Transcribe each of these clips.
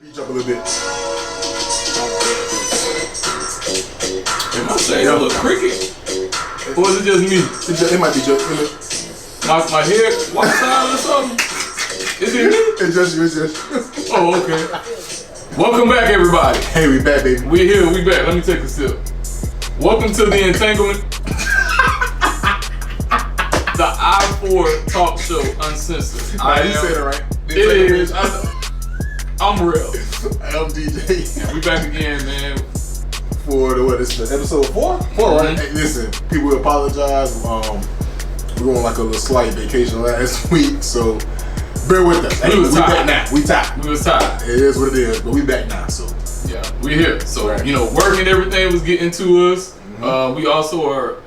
Reach up a little bit. Am I saying a little cricket? Or is it just me? It might be just my head one side or something? Is it me? It's just you, it's just you. Oh, okay. Welcome back, everybody. Hey, we back, baby. We here, we back. Let me take a sip. Welcome to the entanglement. The I4 talk show, Uncensored. You said it right. It is. I'm Relle. I'm DJ. And we back again, man. For the what is the episode 4? 4, right? Hey, listen, people apologize. We went on like a little slight vacation last week, so bear with us. Hey, we back now. We tired. We was tired. It is what it is, but we back now, so yeah, we here. So right. You know, work and everything was getting to us. We also are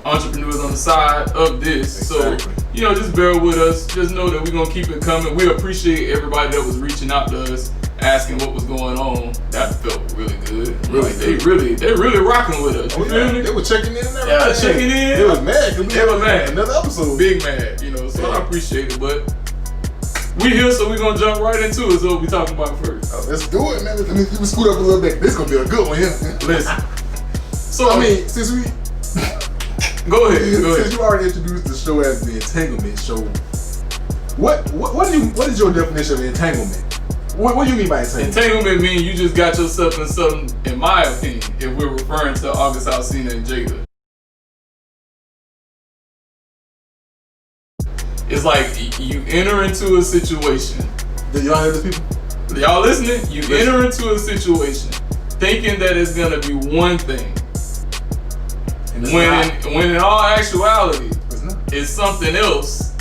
entrepreneurs on the side of this, exactly. So you know, just bear with us. Just know that we're gonna keep it coming. We appreciate everybody that was reaching out to us, asking what was going on. That felt really good. Really good. They really rocking with us. You feel me? They were checking in and everything. Yeah, checking in. They was mad. They were mad. Another episode. Big mad, you know. So I appreciate it, but we here, so we're gonna jump right into it. So what we talking about first? Let's do it, man. Let me scoot up a little bit. This gonna be a good one here. Listen. So I mean, since we go ahead. Since you already introduced the show as the entanglement show, what is your definition of entanglement? What do you mean by entanglement? Entanglement means you just got yourself in something, in my opinion, if we're referring to August Alsina and Jada. It's like you enter into a situation. Do y'all hear these people? Y'all listening? You enter into a situation thinking that it's gonna be one thing. When in all actuality, it's something else.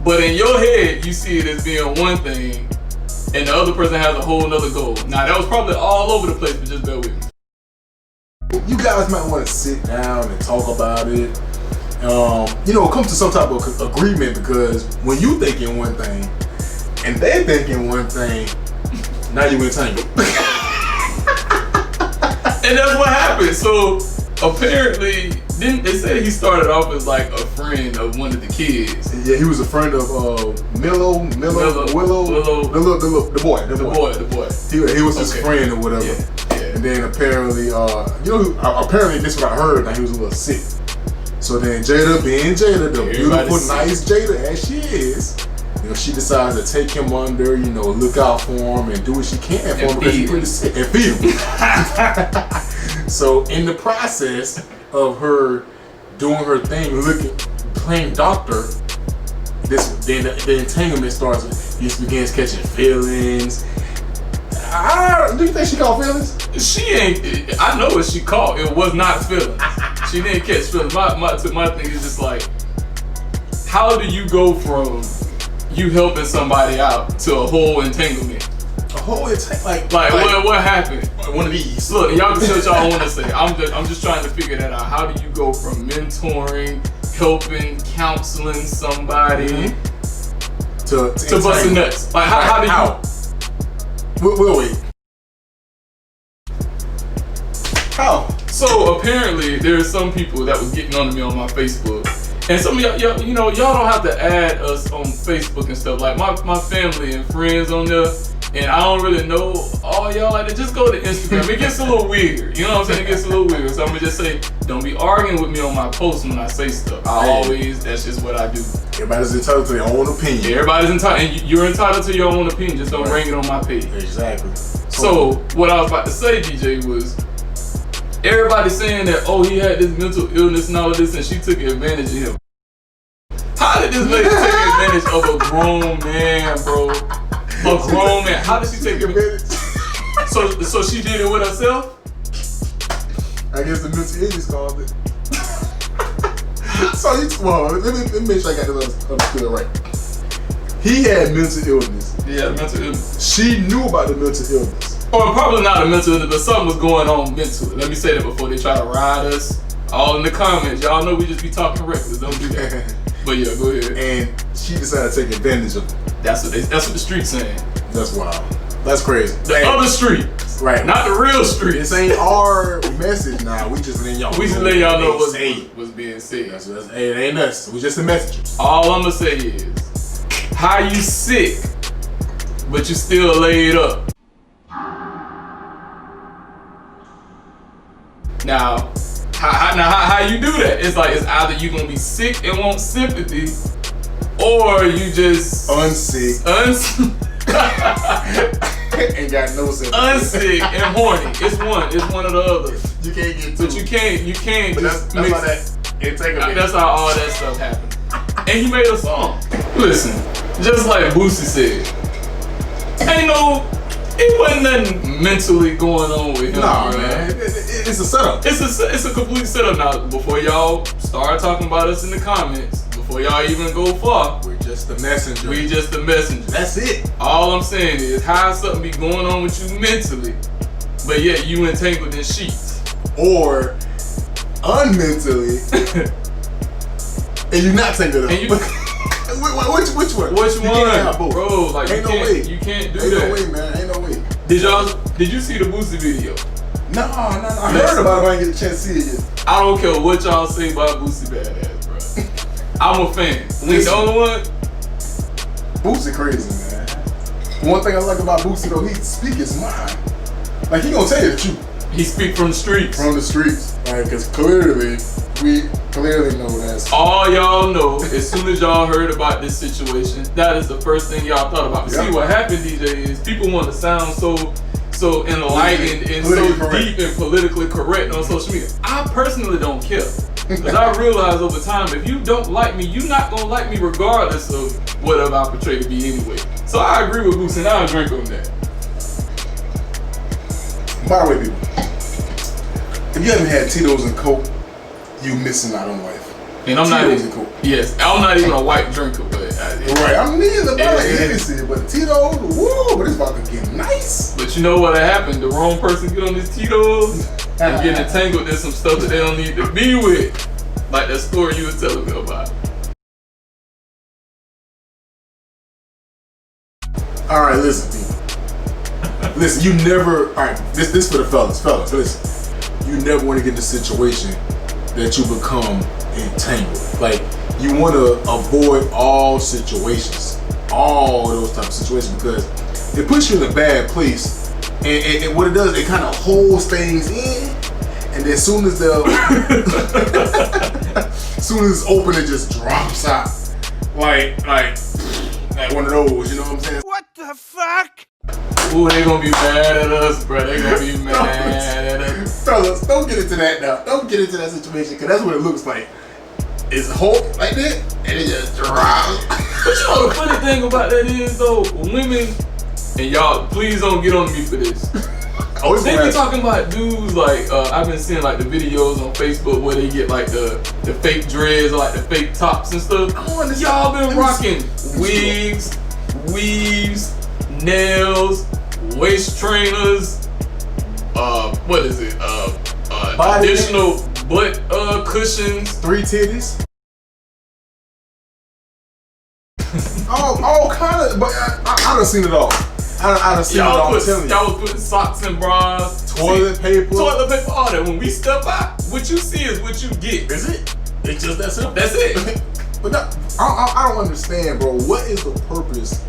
But in your head, you see it as being one thing, and the other person has a whole nother goal. Now, that was probably all over the place, but just bear with me. You guys might want to sit down and talk about it. Come to some type of agreement, because when you thinking one thing and they thinking one thing, now you entangled. And that's what happened. So apparently, they said he started off as like a friend of one of the kids. Yeah, he was a friend of Willow, the boy. He was his friend or whatever. Yeah. And then apparently, apparently this is what I heard. That he was a little sick. So then Jada, being Jada, the beautiful, nice Jada as she is, she decides to take him under, look out for him and do what she can for him because he's pretty sick, and feed him. So in the process of her doing her thing, playing doctor, then the entanglement starts. He begins catching feelings. Do you think she caught feelings? She ain't. I know what she caught. It was not feelings. She didn't catch feelings. My thing is just like, how do you go from you helping somebody out to a whole entanglement? A whole entanglement? Like what happened? One of these. Look, y'all can say what y'all want to say. I'm just trying to figure that out. How do you go from mentoring, helping, counseling somebody to busting nuts? Like how do you? We'll wait. How? So apparently there's some people that was getting on to me on my Facebook. And some of y'all don't have to add us on Facebook and stuff. Like my family and friends on there, and I don't really know all y'all like that. Just go to Instagram. It gets a little weird. You know what I'm saying? It gets a little weird. So I'm gonna just say, don't be arguing with me on my posts when I say stuff. That's just what I do. Everybody's entitled to their own opinion. Everybody's entitled, and you're entitled to your own opinion. Just don't bring it on my page. Exactly. So what I was about to say, DJ, was everybody saying that, he had this mental illness and all of this, and she took advantage of him. How did this lady take advantage of a grown man, bro? A grown man. How did she take advantage? So she did it with herself? I guess the mental illness called it. Let me make sure I got this understood right. He had mental illness. Yeah, mental illness. She knew about the mental illness. Or probably not a mental illness, but something was going on mentally. Let me say that before they try to ride us. All in the comments. Y'all know we just be talking reckless. Don't do that. But yeah, go ahead. And she decided to take advantage of it. That's what the street's saying. That's wild. That's crazy. The other street. Right. Not the real street. This ain't our message now. We just letting y'all know. We just letting y'all know what's being said. It ain't us. We just the messengers. All I'm gonna say is, how you sick but you still laid up. Now, how you do that? It's like, it's either you gonna be sick and want sympathy, or you just unsick. Ain't got no sympathy. Unsick and horny. It's one or the other. You can't get two. But you can't but just that's mix. how that integrity. That's how all that stuff happened. And he made a song. Listen, just like Boosie said, it wasn't nothing mentally going on with him. Nah, man. It's a setup. It's a complete setup. Now, before y'all start talking about us in the comments, before y'all even go far, we're just the messenger. We just the messenger. That's it. All I'm saying is, how something be going on with you mentally, but yet you entangled in sheets, or unmentally, and you're not tangled up. Which one? Which one, bro? Like, ain't no way. You can't do ain't that. Ain't no way, man. Ain't no way. Did you see the Boosie video? No. I heard about it, but I didn't get a chance to see it yet. I don't care what y'all say about Boosie badass, bro. I'm a fan. We the only one. Boosie crazy, man. One thing I like about Boosie though, he speak his mind. Like, he gonna tell you the truth. He speak from the streets. From the streets. Like, cause clearly, we clearly know that. All y'all know, as soon as y'all heard about this situation, that is the first thing y'all thought about. Yep. See, what happened, DJ, is people want to sound so enlightened and so deep and politically correct on social media. I personally don't care. Because I realize over time, if you don't like me, you're not going to like me regardless of whatever I portray to be anyway. So I agree with Boosie, and I'll drink on that. By the way, people, if you haven't had Tito's and Coke, you missing out on life. And I'm not even a white drinker, but right, I'm neither, but but Tito's, woo, but it's about to get nice. But you know what happened? The wrong person get on this Tito's and get entangled in some stuff that they don't need to be with. Like that story you was telling me about. All right, listen, people. Listen, you never. All right, this for the fellas. Fellas, listen. You never want to get in a situation that you become entangled. Like, you want to avoid all situations, all those type of situations, because it puts you in a bad place. And what it does, it kind of holds things in, and then as soon as it's open, it just drops out. Like one of those, you know what I'm saying? What the fuck? Ooh, they gonna be mad at us, bro. They gonna be mad at us. Fellas, don't get into that now. Don't get into that situation, because that's what it looks like. It's hold like that, and it just drops. But you know the funny thing about that is, though, women, and y'all, please don't get on me for this. They be talking about dudes like, I've been seeing like the videos on Facebook where they get like the fake dreads or like the fake tops and stuff. Y'all been rocking wigs, weaves, nails, waist trainers, what is it? Additional butt cushions. 3 titties. all kind of, but I done seen it all. I done seen it all. Y'all was putting socks and bras, toilet paper, all that. When we step out, what you see is what you get. Is it? It's just that simple. That's it. But no, I don't understand, bro. What is the purpose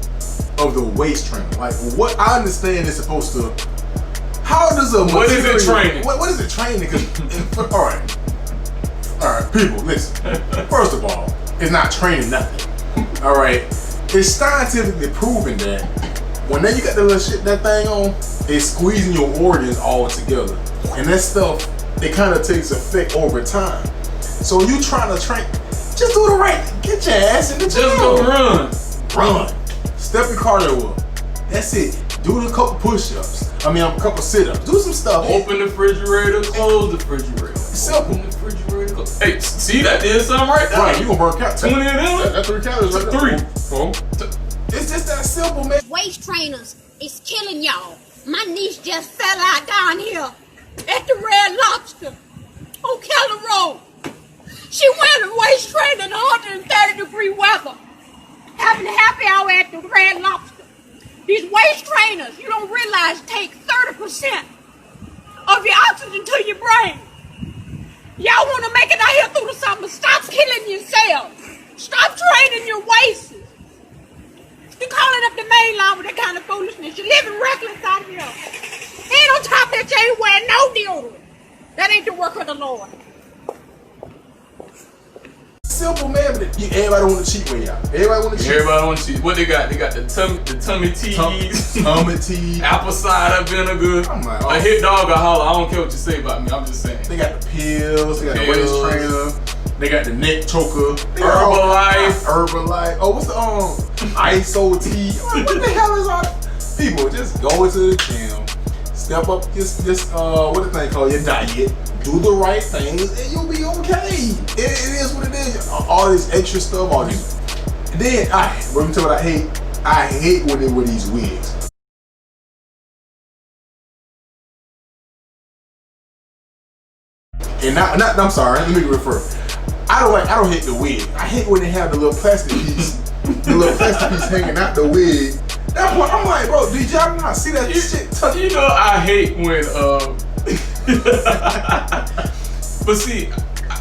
of the waist trainer? Like, what I understand is supposed to. How does a what is it training? What is it training? Because all right, people, listen. First of all, it's not training nothing. All right, it's scientifically proven that when you got that little shit, that thing on, it's squeezing your organs all together, and that stuff, it kind of takes effect over time. So you trying to train, just do the right. Get your ass in the gym. Just go run. Step your cardio up. That's it. Do a couple push-ups. A couple sit-ups. Do some stuff. Open the refrigerator, close the refrigerator. Simple. Open the refrigerator, close. Hey, see that did something right there? Right, you gonna burn calories. 20 of them? That's 3 calories right there. 3. It's just that simple, man. Waist trainers is killing y'all. My niece just fell out down here at the Red Lobster on Keller Road. She went in waist training in 130-degree weather, having a happy hour at the Red Lobster. These waist trainers, you don't realize, take 30% of your oxygen to your brain. Y'all want to make it out here through the summer. Stop killing yourselves. Stop training your waists. You calling up the main line with that kind of foolishness. You're living reckless out here. And on top of that, you ain't wearing no deodorant. That ain't the work of the Lord. Simple, man, but everybody want to cheat way out. Everybody want to cheat. Everybody want to cheat. What they got? They got the tummy teas, tummy tea, apple cider vinegar. I'm like, a hit dog or holler. I don't care what you say about me. I'm just saying. They got the pills. They got the waist trainer. They got the neck choker. Herbalife. Oh, what's the ISO tea? Like, what the hell is all that? People just go into the gym, step up this what the thing called your diet. Do the right things and you'll be okay. It is what it is. All this extra stuff, all this. And then let me tell you what I hate. I hate when they wear these wigs. And I'm sorry, let me refer. I don't hate the wig. I hate when they have the little plastic piece, hanging out the wig. That point, I'm like, bro, did y'all not see that shit? You know, I hate when but see,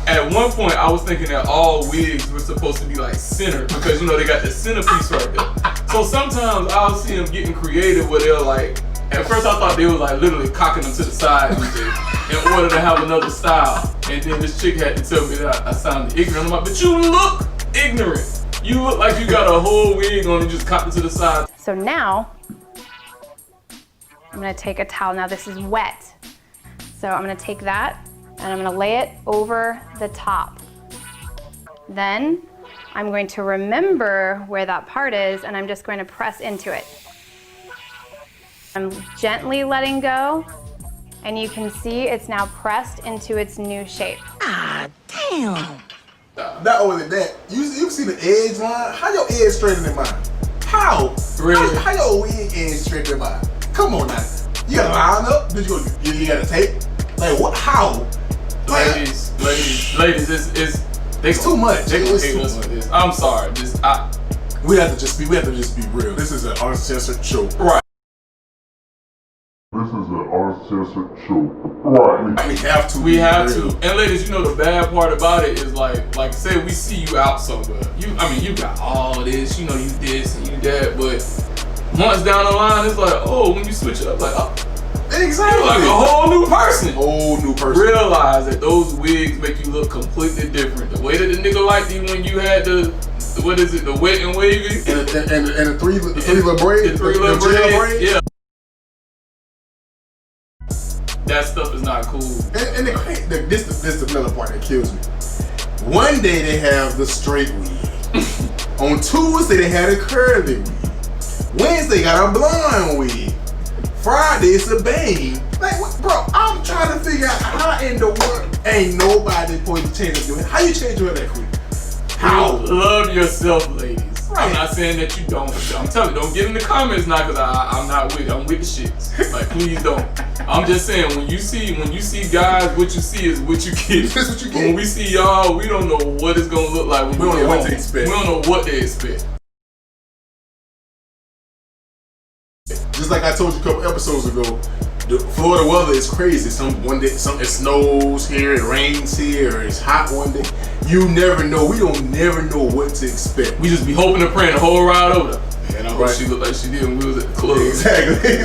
at one point I was thinking that all wigs were supposed to be like centered because you know they got the centerpiece right there. So sometimes I'll see them getting creative where they're like, at first I thought they was like literally cocking them to the side in order to have another style. And then this chick had to tell me that I sounded ignorant. I'm like, but you look ignorant. You look like you got a whole wig on and just cocked it to the side. So now, I'm gonna take a towel. Now this is wet. So I'm gonna take that and I'm gonna lay it over the top. Then I'm going to remember where that part is and I'm just going to press into it. I'm gently letting go and you can see it's now pressed into its new shape. Ah, damn. Not only that, you see the edge line? How your edge straighter than mine? How? Really? How your wig edge straighter than mine? Come on now. You gotta line up? You gotta tape? Like what? How? Ladies, it's too much. They gonna hate us with this. I'm sorry. We have to just be real. This is an uncensored show. Right. This is an uncensored show. Right. We have to. And ladies, you know the bad part about it is like say we see you out somewhere. You got all this, you know you this and you that, but once down the line it's like, oh, when you switch it up, like, oh, exactly. You're like a whole new person. Realize that those wigs make you look completely different. The way that the nigga liked you when you had the wet and wavy and the three little braids, braids. Yeah. That stuff is not cool. And this is another part that kills me. One day they have the straight wig. On Tuesday they had a curly wig. Wednesday got a blonde wig. Friday it's a bang. Like, what, bro? I'm trying to figure out how in the world ain't nobody supposed to change your hair. How you change your hair that quick? How? Love yourself, ladies. Right. I'm not saying that you don't. I'm telling you, don't get in the comments now because I'm not with it. I'm with the shits. Like, please don't. I'm just saying, when you see guys, what you see is what you get. That's what you get. When we see y'all, we don't know what it's gonna look like. When we don't know what to expect. We don't know what they expect. Just like I told you a couple episodes ago, the Florida weather is crazy. One day it snows here, it rains here, it's hot one day. You never know. We don't never know what to expect. We just be hoping and praying the whole ride over there. And I hope Right. she looked like she did when we was at the club. Exactly.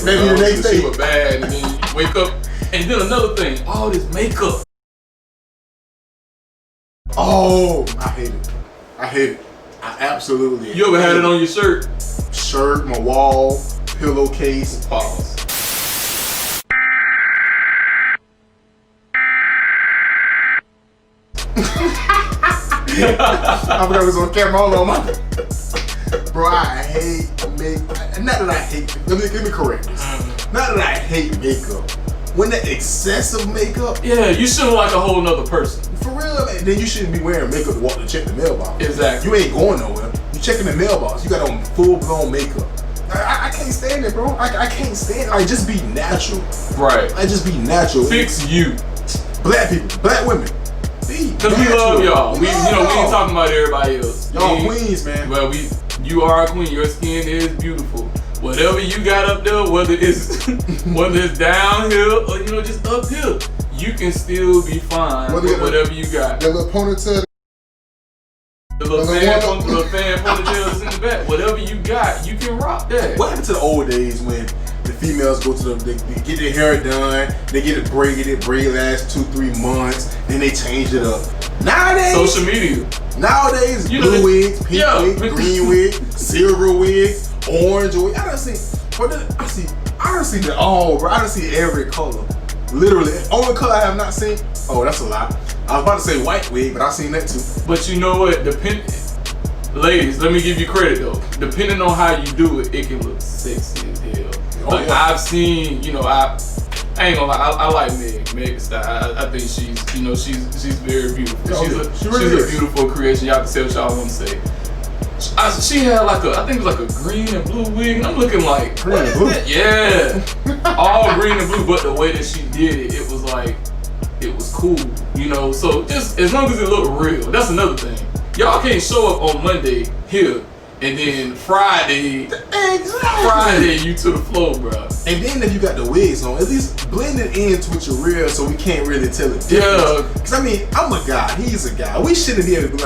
Maybe the next day. She was bad, and then you wake up. And then another thing, all this makeup. Oh, I hate it. I absolutely hate it. You ever had it on your shirt? Shirt, my wall, pillowcase. Pause. I forgot it was on camera. Hold on, man. Bro, I hate makeup. Not that I hate. Let me correct this. Not that I hate makeup. When that excessive makeup. Yeah, you should look like a whole nother person. For real, man, then you shouldn't be wearing makeup to walk to check the mailbox. Exactly. You ain't going nowhere. You checking the mailbox. You got on full blown makeup. I can't stand it, bro. I can't stand it. Like, just be natural. Right. Like, just be natural. Fix you. Black people, black women. Because we love y'all. We ain't talking about everybody else. Y'all queens, man. Well, you are a queen. Your skin is beautiful. Whatever you got up there, whether it's downhill or just uphill, you can still be fine with whatever you got. The little ponytail. The little fan ponytails in the rocking back. Whatever you got, you can rock that. What happened to the old days when the females go to they get their hair done, they get it braided, braid lasts 2-3 months, then they change it up. Nowadays, Social media. Nowadays, blue wigs, pink wigs, green wigs, silver wigs, orange wig. I done seen it all, bro. I done seen every color. Literally, only color I have not seen. Oh, that's a lot. I was about to say white wig, but I've seen that too. But you know what? Ladies, let me give you credit though. Depending on how you do it, it can look sexy as hell. Like I've seen, I ain't gonna lie, I like Meg's style. I think she's very beautiful. She's a beautiful creation. Y'all can say what y'all want to say. She had I think it was like a green and blue wig, and I'm looking like, green and blue? Yeah, all green and blue. But the way that she did it, it was cool, So just as long as it looked real, that's another thing. Y'all can't show up on Monday here. And then Friday you to the floor, bro. And then if you got the wigs on, at least blend it in with your real, so we can't really tell it difference. Yeah. Cause I mean, I'm a guy, he's a guy. We shouldn't be able to be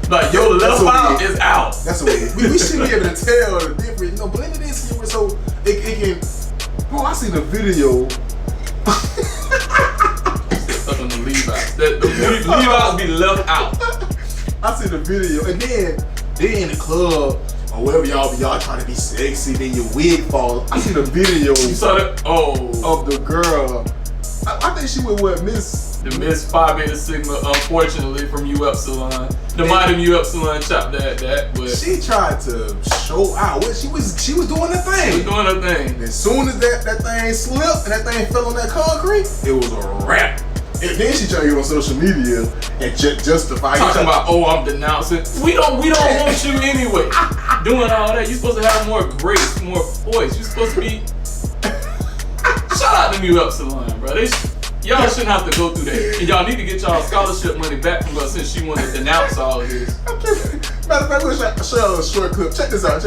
like, your left out is out. That's what we shouldn't be able to tell the difference. Blend it in so it can. Bro, I seen a video. Stuff on the Levi's. The Levi's be left out. I seen the video, and then they in the club or wherever y'all trying to be sexy, then your wig falls. I seen a video. You saw that? Of the girl. I think she was the Miss Phi Beta Sigma, unfortunately, from UF Salon. The modern UF Salon chopped that, but she tried to show out what she was doing her thing. She was doing her thing. And as soon as that thing slipped and that thing fell on that concrete, it was a wrap. And then she tried to get on social media and justify talking about, I'm denouncing. We don't want you anyway. Doing all that, you're supposed to have more grace, more voice. You're supposed to be. Shout out to UF Salon, bro. Y'all shouldn't have to go through that. And y'all need to get y'all scholarship money back from us since she wanted to denounce all of this. Matter of fact, we'll show y'all a short clip. Check this out.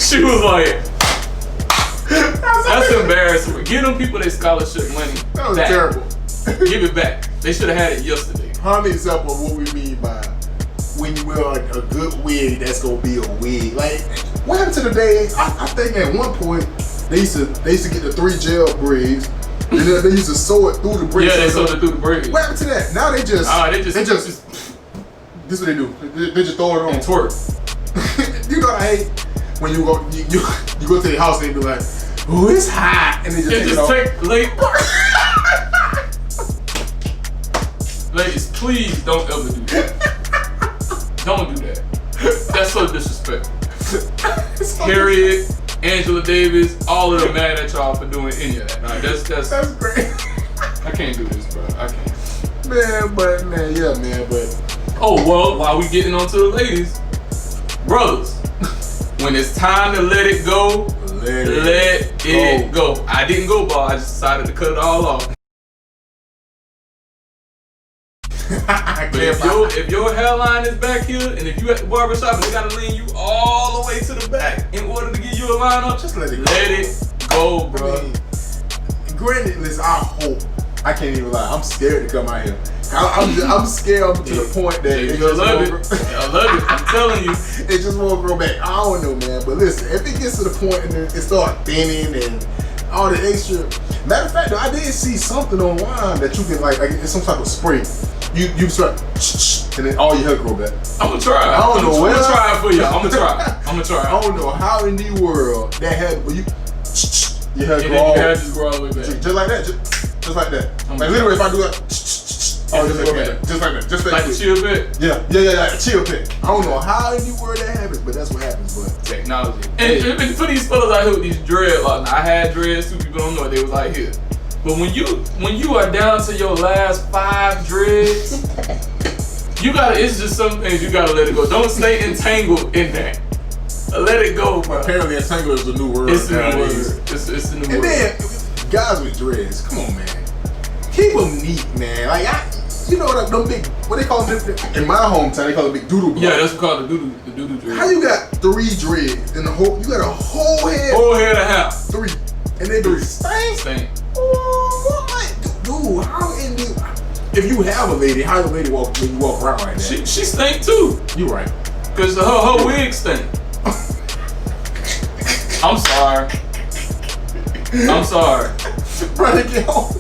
She was like, that's embarrassing. Give them people their scholarship money. That was back. terrible. Give it back. They should have had it yesterday. Prime example of what we mean by when you wear a good wig, that's gonna be a wig. Like, what happened to the days? I think at one point they used to get the 3 gel braids. And they used to sew it through the braids. Yeah, they sewed it through the braids. What happened to that? Now they just this is what they do. They just throw it on. And twerk. You know what I hate? When you go to your house and they be like, "Oh, it's hot," and they just take it off. Ladies, please don't ever do that. Don't do that. That's so disrespectful. Harriet, Angela Davis, all of them mad at y'all for doing any of that. Nah, that's great. I can't do this, bro. I can't. But oh well, while we getting on to the ladies, brothers. When it's time to let it go, let it go. I didn't go bald, I just decided to cut it all off. If your hairline is back here, and if you at the barbershop and they gotta lean you all the way to the back in order to give you a line up, just let it go, bro. I mean, granted, listen, I hope. I can't even lie. I'm scared to come out here. I'm scared to the point that I love it. I'm telling you. It just won't grow back. I don't know, man. But listen, if it gets to the point and it starts thinning and all the extra. Matter of fact, though, I did see something online that you can like it's some type of spray. You start and then all your hair grow back. I'm gonna try. I don't know. I'm gonna try it for you. I'm gonna try. I don't know how in the world that had your hair and grow all. Your hair just grow all the way back. Just like that. Just like that. Like literally, if I do that, just like that. Just like the chill bit. Yeah, chill bit. I don't know how in the world that happens, but that's what happens. But technology. And for these fellas out here with these dreads, like I had dreads too. People don't know it. They was like here. But when you are down to your last 5 dreads, it's just some things you gotta let it go. Don't stay entangled in that. Let it go, bro. Apparently, entangled is the new word. It's the new word. It's the new word. And then, guys with dreads, come on, man. Keep them neat, man. Like, you know like them big, what they call them in my hometown? They call it big doodle. Yeah, that's called the doodoo dread. How you got 3 dreads in the whole? You got a whole head. Whole head and a half. 3, and they do stink. Stink. Oh, what? Dude, how in the? If you have a lady, how the lady walk when you walk around like that? She stink too. You right. Cause her wig stink. I'm sorry. I'm sorry. Brother, get home.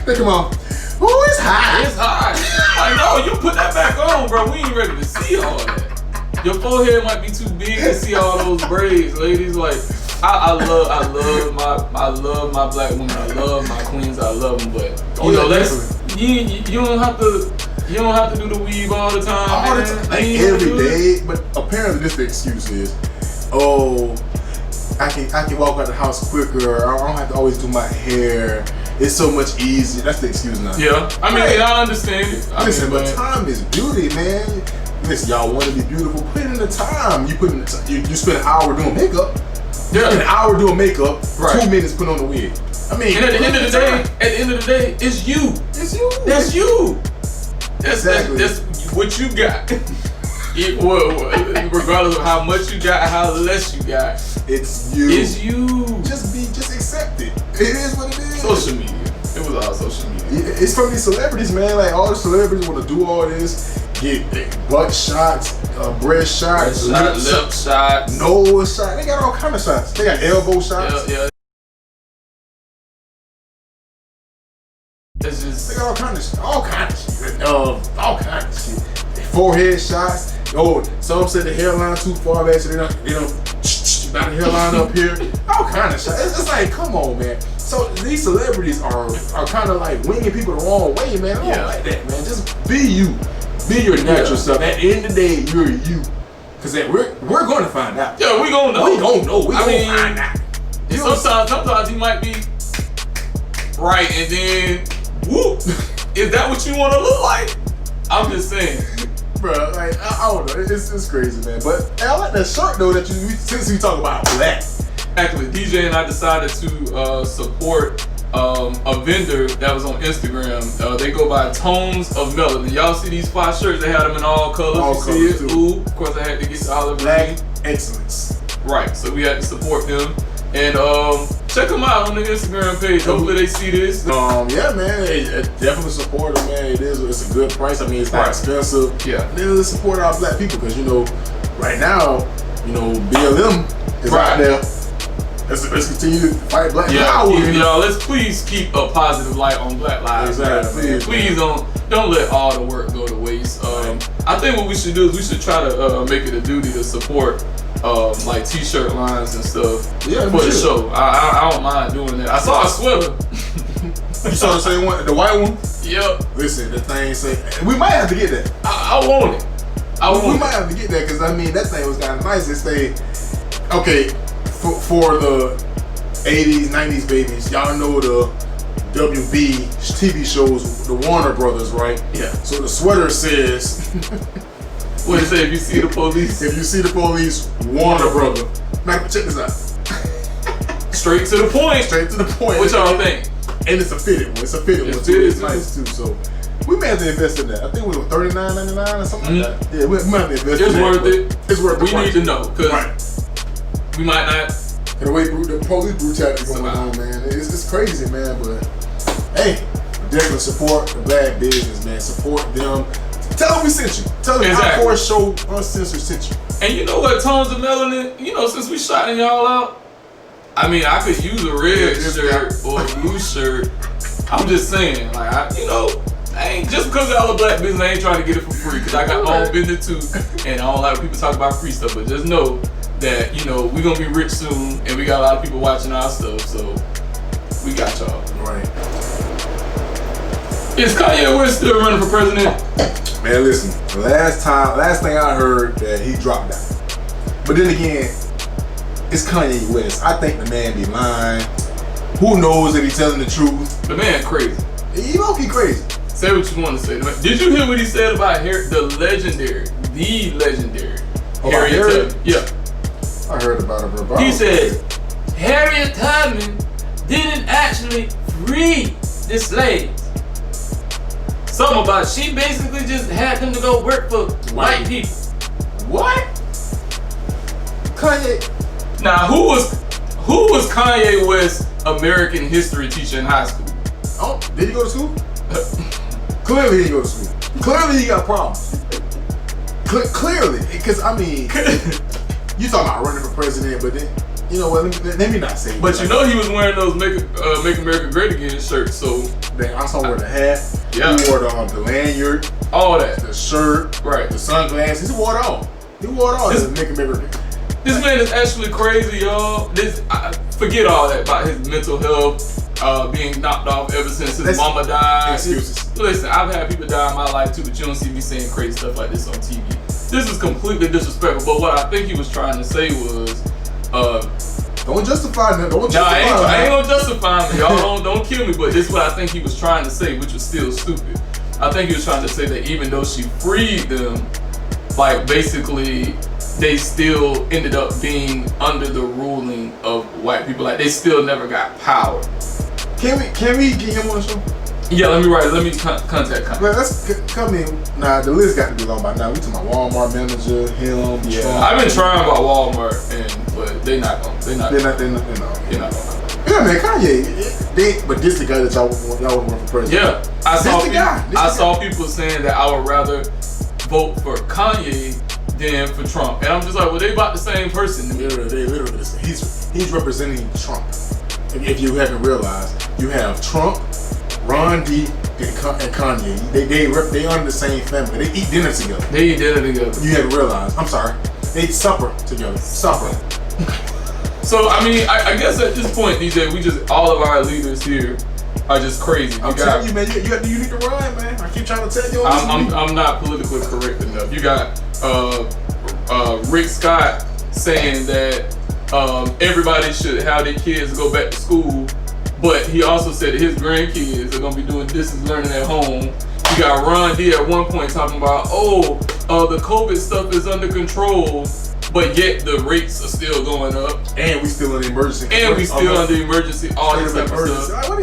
Come on. Ooh, it's hot. It's hot. Like, no, you put that back on, bro. We ain't ready to see all that. Your forehead might be too big to see all those braids, ladies. Like, I love my black women. I love my queens. I love them. But you know, you don't have to do the weave all the time. All the time, like every day. But apparently, this the excuse is, oh, I can walk out the house quicker. I don't have to always do my hair. It's so much easier. That's the excuse now. Yeah, I mean, right. I understand it. Listen, but time is beauty, man. Listen, y'all want to be beautiful. Put in the time. You put in the time. You spend an hour doing makeup. Yeah, an hour doing makeup. Right. 2 minutes put on the wig. I mean, and at the end of the day, it's you. It's you. That's you. Exactly. That's what you got. Regardless of how much you got, how less you got, it's you. It's you. Just accept it. It is what it is. Social media. It was all social media. It's from these celebrities, man. Like all the celebrities want to do all this, get butt shots, breast shots, lip shots, nose shots. They got all kind of shots. They got elbow shots. Yeah. It's just they got all kind of shit. All kind of shit. Forehead shots. Oh, some said the hairline too far back, so they don't got the hairline up here. All kind of shots. It's like, come on, man. So these celebrities are kind of like winging people the wrong way, man. I don't like that, man. Just be you. Be your natural self. At the end of the day, you're you. Cause we're going to find out. Yeah, we gonna know. We gonna know. We gonna find out. Sometimes you might be right, and then whoop. Is that what you want to look like? I'm just saying. Bro, like, I don't know. It's crazy, man. But I like that shirt, though, that since we talk about black. Actually, Deejay and I decided to support a vendor that was on Instagram. They go by Tones of Melanin. Y'all see these 5 shirts? They had them in all colors. All colors, too. Ooh, of course, I had to get the olive black green. excellence. Right, so we had to support them. And check them out on the Instagram page. Hopefully they see this. Yeah, man. Definitely support them, man. It's a good price. I mean, it's not expensive. Yeah. Let's support our black people because, right now, BLM is out there. Let's continue to fight black power. Y'all, let's please keep a positive light on Black Lives Matter. Please don't let all the work go to waste. I think what we should do is we should try to make it a duty to support like t-shirt lines and stuff for the show. I don't mind doing that. I saw a sweater. You saw the same one, the white one? Yep. Listen, the thing say we might have to get that. I want it. We might have to get that because I mean that thing was kind of nice. It say, okay, for the 80s, 90s babies, y'all know the WB TV shows, the Warner Brothers, right? Yeah. So the sweater says, what it say? If you see the police, Warner Brother. Now check this out. Straight to the point. Straight to the point. What y'all think? And it's a fitted one. It's a fitted one too. It's nice too. So we may have to invest in that. I think we were $39.99 or something like that. Yeah, we might have to invest in that. It's worth it. It's worth it. We need to know because we might not. And the way the police brutality going on, man, it's crazy, man. But hey, definitely support the black business, man. Support them. Tell them we sent you. Tell them our core show Uncensored sent you. And you know what, Tones of Melanin, since we shouting y'all out, I mean, I could use a red shirt or a blue shirt. I'm just saying, like, I ain't just because y'all a black business, I ain't trying to get it for free because I got my own business too, and I don't like when people talk about free stuff. But just know that we gonna be rich soon, and we got a lot of people watching our stuff, so we got y'all. Right. Is Kanye West still running for president? Man, listen. Last thing I heard that he dropped out. But then again, it's Kanye West. I think the man be lying. Who knows if he's telling the truth? The man crazy. He low-key crazy. Say what you want to say. Did you hear what he said about the legendary Harriet Tubman? Yeah. I heard about it, bro. He said, Harriet Tubman didn't actually free the slaves. Something about she basically just had them to go work for white people. What? Kanye. Now, who was Kanye West's American history teacher in high school? Oh, did he go to school? Clearly he didn't go to school. Clearly he got problems. Clearly, because I mean, you talking about running for president, but then you know what? Let me not say. But you know he was wearing those Make America Great Again shirts, so I saw him wear the hat. Yeah. He wore the lanyard, all that, the shirt, right, the sunglasses. He wore it all. He wore it all. To make America. This man is actually crazy, y'all. Forget all that about his mental health. Being knocked off ever since his mama died. Excuses. Listen, I've had people die in my life too, but you don't see me saying crazy stuff like this on TV. This is completely disrespectful. But what I think he was trying to say was, don't justify that. Don't justify I ain't gonna justify me. Y'all don't kill me. But this is what I think he was trying to say, which was still stupid. I think he was trying to say that even though she freed them, like basically they still ended up being under the ruling of white people. Like they still never got power. Can we get him on the show? Yeah, let me contact him. Let's come in. Nah, the list got to be long by now. We talking about Walmart manager, him. Yeah, Trump. I've been trying about Walmart, but they're not gonna. Yeah, man, Kanye. But this the guy that y'all would run for president. Yeah, I saw people saying that I would rather vote for Kanye than for Trump, and I'm just like, well, they about the same person. They literally the same. He's representing Trump. If you haven't realized, you have Trump, Ron D, and Kanye. They under the same family. They eat dinner together. You haven't realized. I'm sorry. They eat supper together. Supper. So I mean, I guess at this point, DJ, all of our leaders here are just crazy. I'm telling you, man. You need to run, man. I keep trying to tell you. I'm not politically correct enough. You got Rick Scott saying that everybody should have their kids go back to school, but he also said that his grandkids are gonna be doing distance learning at home. You got Ron D at one point talking about, the COVID stuff is under control, but yet the rates are still going up, and we still in the emergency. All this type of stuff.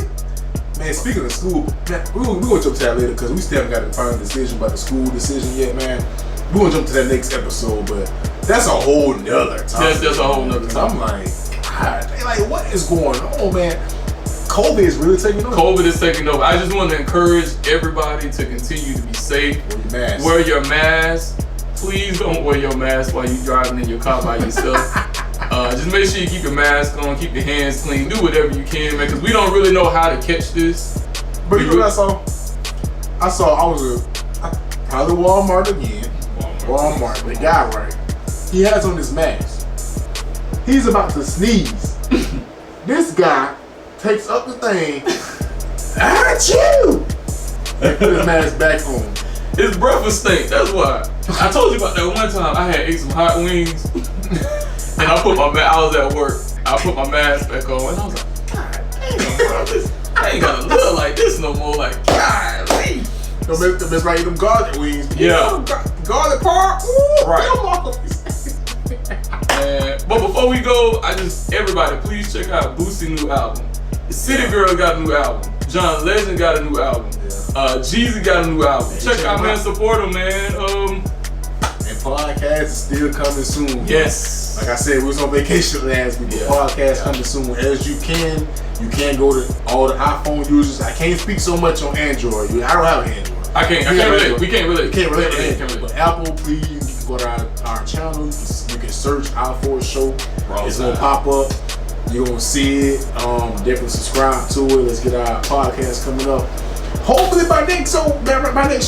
Man, speaking of school, man, we're gonna jump to that later because we still haven't got a final decision about the school decision yet, man. We're gonna jump to that next episode, but that's a whole nother time. That's a whole nother time. I'm like, God, like, what is going on, man? COVID is really taking over. COVID is taking over. I just want to encourage everybody to continue to be safe. Wear your mask. Please don't wear your mask while you're driving in your car by yourself. Just make sure you keep your mask on, keep your hands clean, do whatever you can, man, because we don't really know how to catch this. But you know what I saw? I was probably Walmart again. Walmart, the guy, right? He has on his mask. He's about to sneeze. This guy takes up the thing. Achoo! And put his mask back on. His breath was stink. That's why. I told you about that one time. I had ate some hot wings, and I was at work. I put my mask back on, and I was like, God damn, bro, I ain't gotta look like this no more. Like, golly. Don't miss right them garlic wings. Yeah. Garlic part. Ooh, right. But before we go, everybody, please check out Boosie's new album. City Girl got a new album. John Legend got a new album. Jeezy got a new album. Check out, man. Support him, man. And podcast is still coming soon. Yes. Like I said, we was on vacation last week. Yeah. Podcast coming soon. As you can go to all the iPhone users. I can't speak so much on Android. I don't have an Android. I can't relate. We can't relate. But Apple, please, you can go to our channel. You can search i4 Show. It's gonna pop up. You're gonna see it. Definitely subscribe to it. Let's get our podcast coming up. Hopefully by next show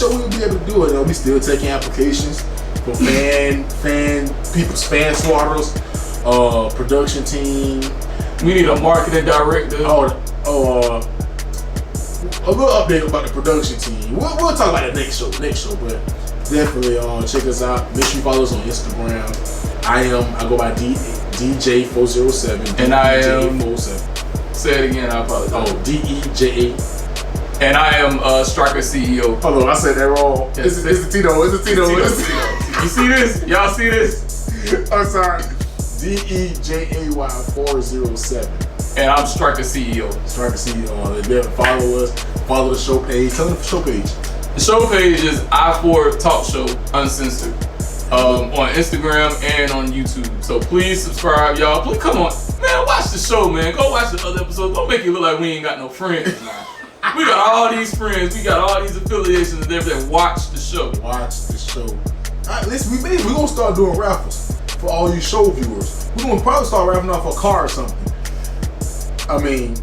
we'll be able to do it. We still taking applications for fan swatters, production team. We need a marketing director. A little update about the production team. We'll talk about it next show, but definitely check us out. Make sure you follow us on Instagram. I go by DJ407. And I am DJ407. Say it again, I apologize. DEJA. And I am Striker CEO. Hold on, I said that wrong. Yes, it's the Tito. You see this? Y'all see this? I'm sorry. DEJAY 407. And I'm Striker CEO. Striker CEO. Follow us. Follow the show page. Tell them the show page. The show page is I4 Talk Show Uncensored on Instagram and on YouTube. So please subscribe, y'all. Please come on, man. Watch the show, man. Go watch the other episodes. Don't make it look like we ain't got no friends. We got all these friends. We got all these affiliations and everything. Watch the show. Watch the show. All right, listen, we gonna start doing raffles for all you show viewers. We're gonna probably start raffling off a car or something. I mean,